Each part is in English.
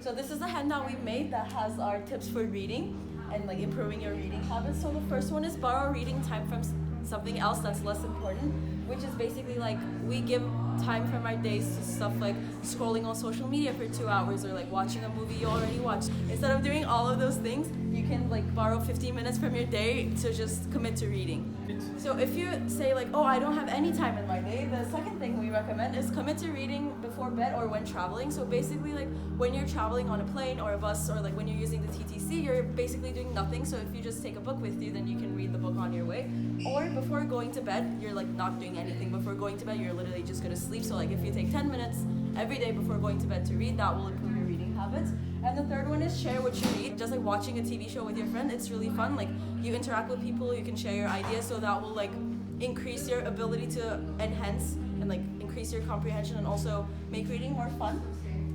So this is a handout we made that has our tips for reading and like improving your reading habits. So the first one is borrow reading time from something else that's less important, which is basically like we give time from our days to stuff like scrolling on social media for 2 hours or like watching a movie you already watched. Instead of doing all of those things, you can like borrow 15 minutes from your day to just commit to reading. So if you say like, oh, I don't have any time in my day, the second thing we recommend is commit to reading before bed or when traveling. So basically like when you're traveling on a plane or a bus or like when you're using the TTC, you're basically doing nothing. So if you just take a book with you, then you can read the book on your way. Or before going to bed, you're like not doing anything. Before going to bed, you're literally just gonna sleep. So like if you take 10 minutes every day before going to bed to read, that will improve your reading habits. And the third one is share what you read. Just like watching a TV show with your friend, it's really fun. Like you interact with people, you can share your ideas, so that will like increase your ability to enhance and like increase your comprehension and also make reading more fun.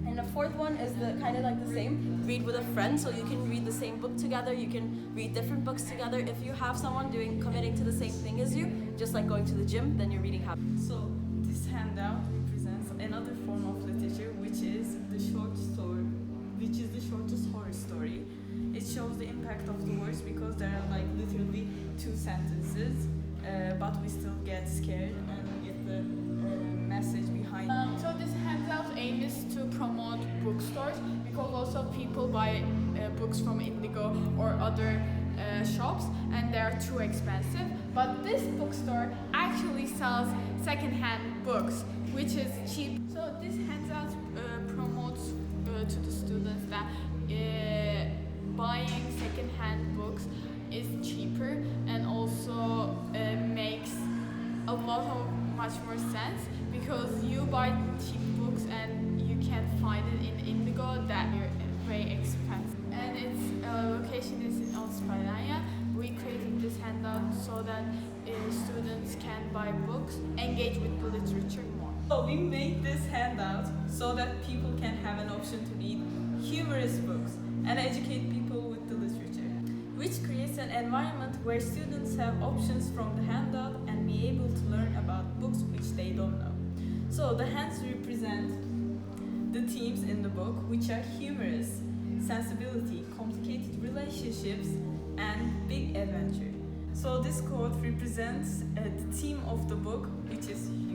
And the fourth one is the kind of like the same, read with a friend, so you can read the same book together, you can read different books together. If you have someone committing to the same thing as you, just like going to the gym, then your reading habits. So this handout represents another form of literature, which is the shortest horror story. It shows the impact of the words because there are like literally 2 sentences, but we still get scared and get the message behind it. So this handout aim is to promote bookstores because also people buy books from Indigo or other shops and they're too expensive. But this bookstore actually sells second-hand books, which is cheap. So this handout promotes to the students that buying second-hand books is cheaper and also makes a lot of much more sense because you buy cheap books and you can't find it in Indigo that are very expensive. And its location is in Osvalanya. We created this handout so that students can buy books, engage with the literature more. So we made this handout so that people can have an option to read humorous books and educate people with the literature, which creates an environment where students have options from the handout and be able to learn about books which they don't know. So the hands represent the themes in the book, which are humorous, sensibility, complicated relationships, and big adventure. So this quote represents the theme of the book, which is humor.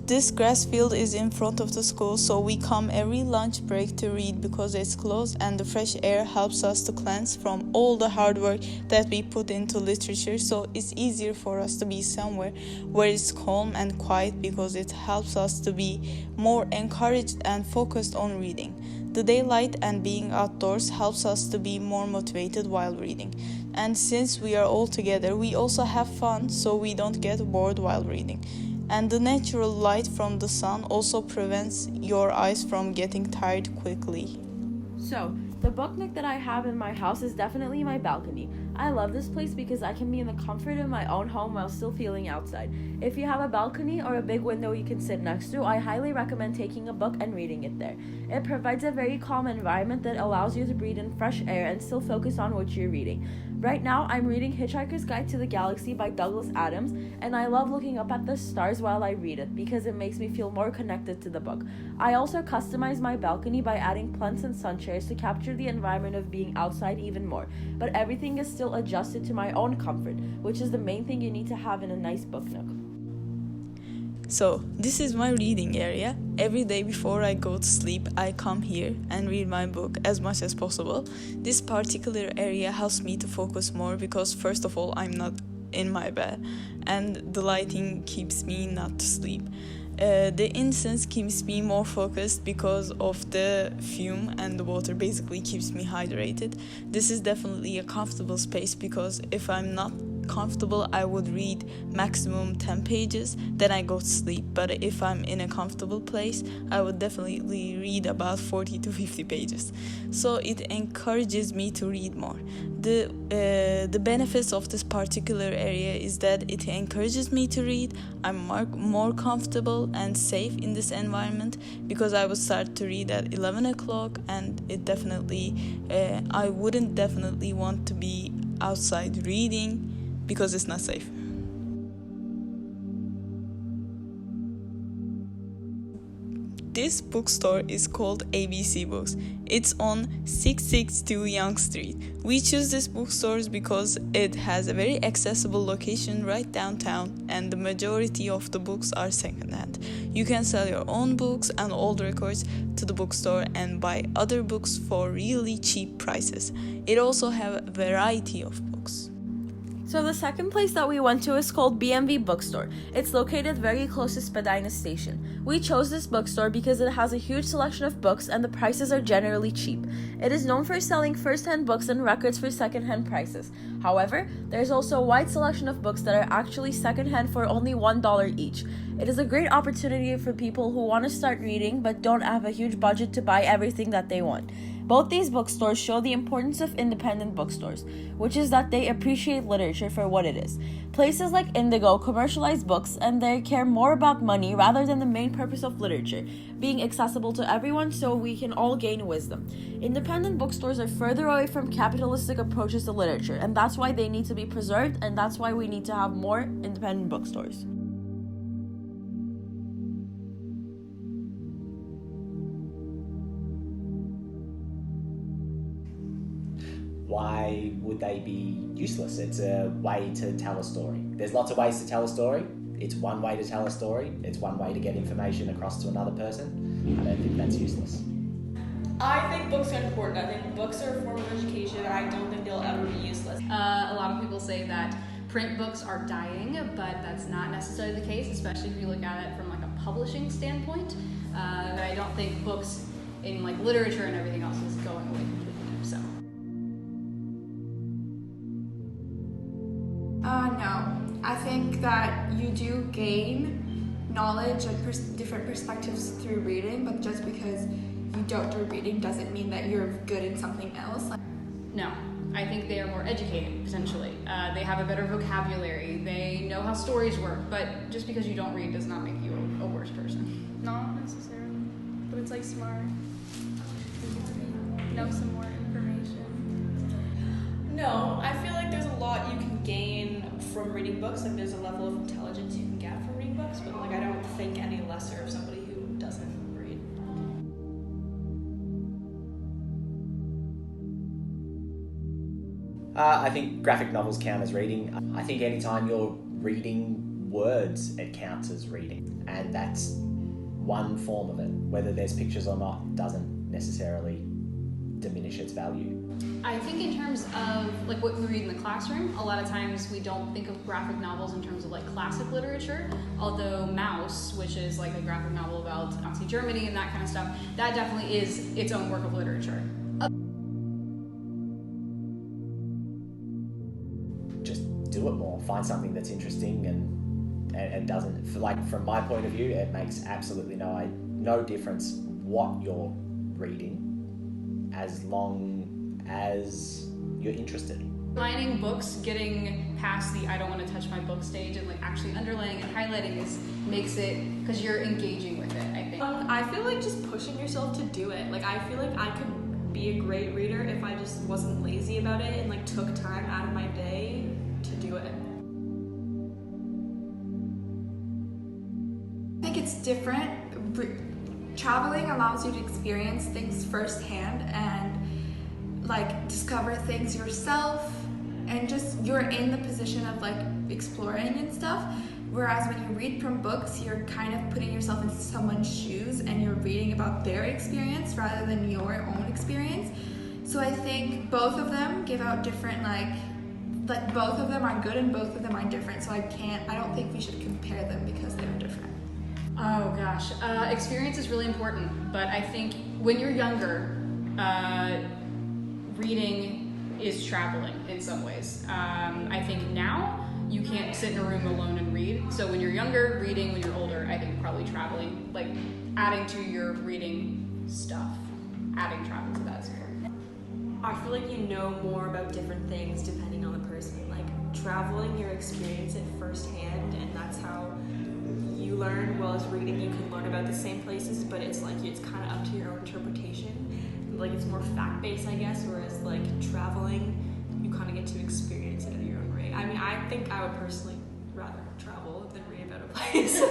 This grass field is in front of the school, so we come every lunch break to read because it's close and the fresh air helps us to cleanse from all the hard work that we put into literature, so it's easier for us to be somewhere where it's calm and quiet because it helps us to be more encouraged and focused on reading. The daylight and being outdoors helps us to be more motivated while reading. And since we are all together, we also have fun so we don't get bored while reading. And the natural light from the sun also prevents your eyes from getting tired quickly. So, the book nook that I have in my house is definitely my balcony. I love this place because I can be in the comfort of my own home while still feeling outside. If you have a balcony or a big window you can sit next to, I highly recommend taking a book and reading it there. It provides a very calm environment that allows you to breathe in fresh air and still focus on what you're reading. Right now, I'm reading Hitchhiker's Guide to the Galaxy by Douglas Adams, and I love looking up at the stars while I read it because it makes me feel more connected to the book. I also customize my balcony by adding plants and sun chairs to capture the environment of being outside even more, but everything is still adjusted to my own comfort, which is the main thing you need to have in a nice book nook. So, this is my reading area. Every day before I go to sleep, I come here and read my book as much as possible. This particular area helps me to focus more because, first of all, I'm not in my bed and the lighting keeps me not to sleep. The incense keeps me more focused because of the fume, and the water basically keeps me hydrated. This is definitely a comfortable space because if I'm not comfortable, I would read maximum 10 pages, then I go to sleep. But if I'm in a comfortable place, I would definitely read about 40 to 50 pages. So it encourages me to read more. The benefits of this particular area is that it encourages me to read. I'm more comfortable and safe in this environment because I would start to read at 11 o'clock, and it definitely I wouldn't definitely want to be outside reading because it's not safe. This bookstore is called ABC Books. It's on 662 Yonge Street. We choose this bookstore because it has a very accessible location right downtown, and the majority of the books are secondhand. You can sell your own books and old records to the bookstore and buy other books for really cheap prices. It also has a variety of books. So the second place that we went to is called BMV Bookstore. It's located very close to Spadina Station. We chose this bookstore because it has a huge selection of books and the prices are generally cheap. It is known for selling first-hand books and records for second-hand prices. However, there's also a wide selection of books that are actually second-hand for only $1 each. It is a great opportunity for people who want to start reading but don't have a huge budget to buy everything that they want. Both these bookstores show the importance of independent bookstores, which is that they appreciate literature for what it is. Places like Indigo commercialize books and they care more about money rather than the main purpose of literature, being accessible to everyone so we can all gain wisdom. Independent bookstores are further away from capitalistic approaches to literature, and that's why they need to be preserved, and that's why we need to have more independent bookstores. Why would they be useless? It's a way to tell a story. There's lots of ways to tell a story. It's one way to tell a story. It's one way to get information across to another person. I don't think that's useless. I think books are important. I think books are a form of education, and I don't think they'll ever be useless. A lot of people say that print books are dying, but that's not necessarily the case, especially if you look at it from like a publishing standpoint. I don't think books in like literature and everything else is going away completely. So. No. I think that you do gain knowledge and different perspectives through reading, but just because you don't do reading doesn't mean that you're good in something else. No, I think they are more educated, potentially. They have a better vocabulary, they know how stories work, but just because you don't read does not make you a worse person. Not necessarily, but it's like smart. You get to know some more information. No, I feel like there's a lot you can gain from reading books. Like there's a level of intelligence you can get from reading books, but like I don't think any lesser of somebody who doesn't read. I think graphic novels count as reading. I think anytime you're reading words, it counts as reading. And that's one form of it. Whether there's pictures or not doesn't necessarily diminish its value. I think in terms of like what we read in the classroom, a lot of times we don't think of graphic novels in terms of like classic literature, although Maus, which is like a graphic novel about Nazi Germany and that kind of stuff, that definitely is its own work of literature. Just do it more. Find something that's interesting and doesn't, like from my point of view, it makes absolutely no difference what you're reading as long as you're interested. Finding books, getting past the I don't want to touch my book stage and like actually underlining and highlighting makes it, because you're engaging with it, I think. I feel like just pushing yourself to do it. Like I feel like I could be a great reader if I just wasn't lazy about it and like took time out of my day to do it. I think it's different. Traveling allows you to experience things firsthand and like discover things yourself, and just you're in the position of like exploring and stuff. Whereas when you read from books, you're kind of putting yourself into someone's shoes and you're reading about their experience rather than your own experience. So I think both of them give out different like both of them are good and both of them are different. So I don't think we should compare them because they're different. Oh gosh, experience is really important, but I think when you're younger, reading is traveling in some ways. I think now you can't sit in a room alone and read, so when you're younger, reading. When you're older, I think probably traveling, like adding to your reading stuff, adding travel to that is important. I feel like you know more about different things depending on the person. Like traveling, you experience it firsthand, and that's how you learn. Well, as reading, you can learn about the same places, but it's like it's kind of up to your own interpretation. Like it's more fact-based, I guess, whereas like traveling, you kind of get to experience it at your own rate. I mean, I think I would personally rather travel than read about a place.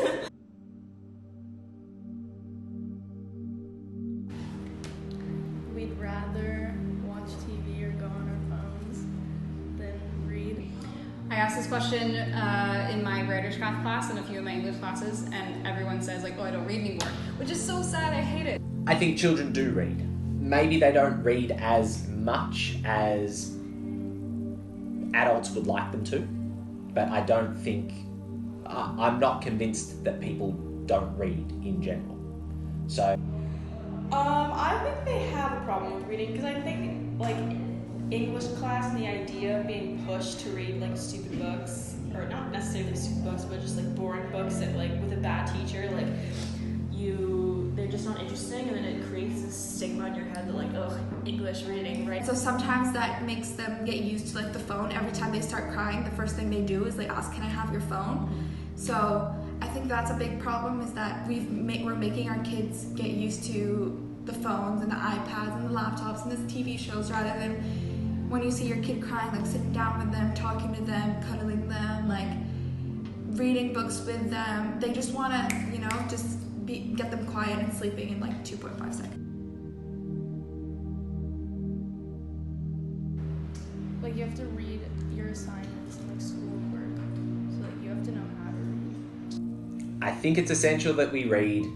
I asked this question in my Rijderskraft class and a few of my English classes, and everyone says like, oh, I don't read anymore, which is so sad. I hate it. I think children do read. Maybe they don't read as much as adults would like them to, but I don't think, I'm not convinced that people don't read in general. So I think they have a problem with reading because I think like English class and the idea of being pushed to read like stupid books, or not necessarily stupid books, but just like boring books that like with a bad teacher, like they're just not interesting, and then it creates this stigma in your head that like, ugh, English reading, right? So sometimes that makes them get used to like the phone. Every time they start crying, the first thing they do is they ask, can I have your phone? So I think that's a big problem, is that we're making our kids get used to the phones and the iPads and the laptops and the TV shows, rather than when you see your kid crying, like sitting down with them, talking to them, cuddling them, like reading books with them. They just want to, just get them quiet and sleeping in like 2.5 seconds. Like, you have to read your assignments and like schoolwork, so like you have to know how to read. I think it's essential that we read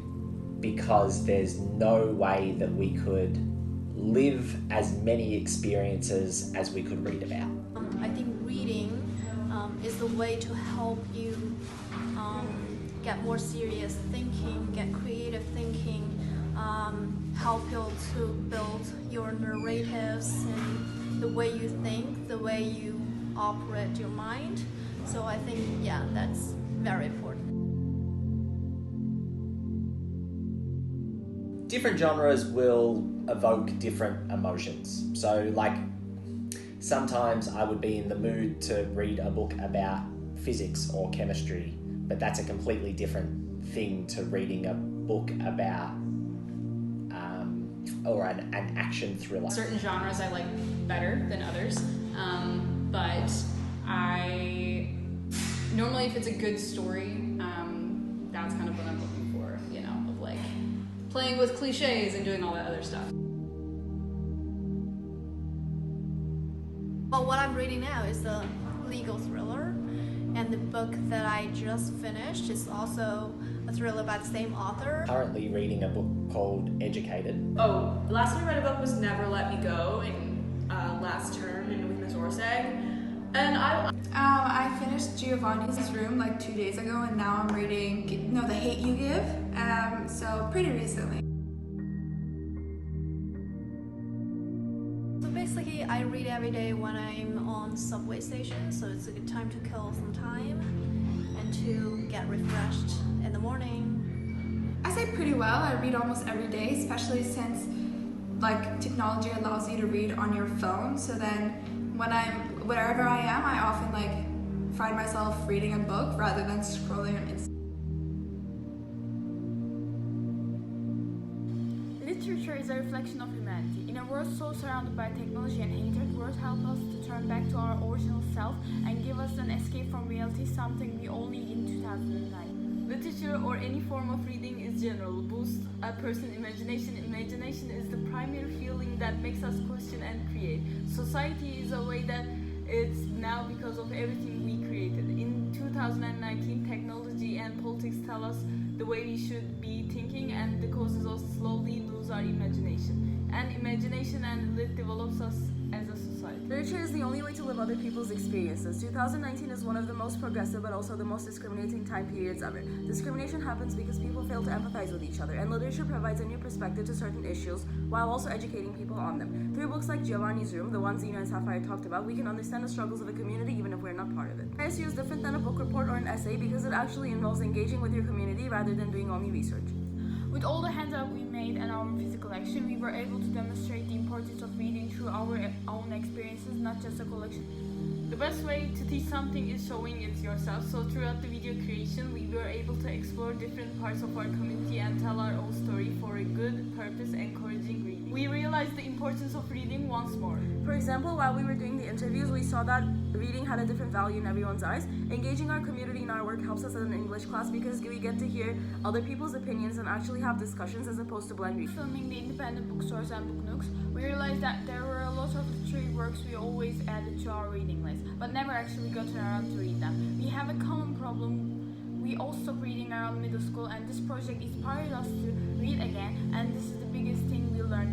because there's no way that we could live as many experiences as we could read about. I think reading is the way to help you get more serious thinking, get creative thinking, help you to build your narratives and the way you think, the way you operate your mind. So I think, yeah, that's very important. Different genres will evoke different emotions. So like sometimes I would be in the mood to read a book about physics or chemistry, but that's a completely different thing to reading a book about or an action thriller. Certain genres I like better than others, but I normally, if it's a good story, that's kind of what I'm looking for, of like playing with cliches and doing all that other stuff. Well, what I'm reading now is a legal thriller, and the book that I just finished is also a thriller by the same author. Currently reading a book called Educated. Oh, last time I read a book was Never Let Me Go in last term with Ms. Orsag. And I finished Giovanni's Room like 2 days ago, and now I'm reading The Hate U Give, so pretty recently. So basically, I read every day when I'm on subway station, so it's a good time to kill some time and to get refreshed in the morning. I say pretty well. I read almost every day, especially since like technology allows you to read on your phone. So then wherever I am, I often like find myself reading a book rather than scrolling on Instagram. Literature is a reflection of humanity. In a world so surrounded by technology and hatred, words help us to turn back to our original self and give us an escape from reality, something we all need in 2009. Literature or any form of reading is general, boosts a person's imagination. Imagination is the primary feeling that makes us question and create. Society is a way that it's now because of everything we created. In 2019, technology and politics tell us the way we should be thinking, and the causes of slowly lose our imagination. And imagination and lit develops us as a society. Literature is the only way to live other people's experiences. 2019 is one of the most progressive but also the most discriminating time periods ever. Discrimination happens because people fail to empathize with each other, and literature provides a new perspective to certain issues while also educating people on them. Through books like Giovanni's Room, the one Zena and Sapphire talked about, we can understand the struggles of a community even if we're not part of it. ISU is different than a book report or an essay because it actually involves engaging with your community rather than doing only research. With all the handout we made and our physical action, we were able to demonstrate the importance of reading through our own experiences, not just a collection. The best way to teach something is showing it yourself, so throughout the video creation, we were able to explore different parts of our community and tell our own story for a good purpose, encouraging reading. We realized the importance of reading once more. For example, while we were doing the interviews, we saw that reading had a different value in everyone's eyes. Engaging our community in our work helps us in an English class because we get to hear other people's opinions and actually have discussions as opposed to blind reading. Filming the independent bookstores and book nooks, we realized that there were a lot of literary works we always added to our reading list, but never actually got around to read them. We have a common problem. We all stopped reading around middle school, and this project inspired us to read again, and this is the biggest thing we learned.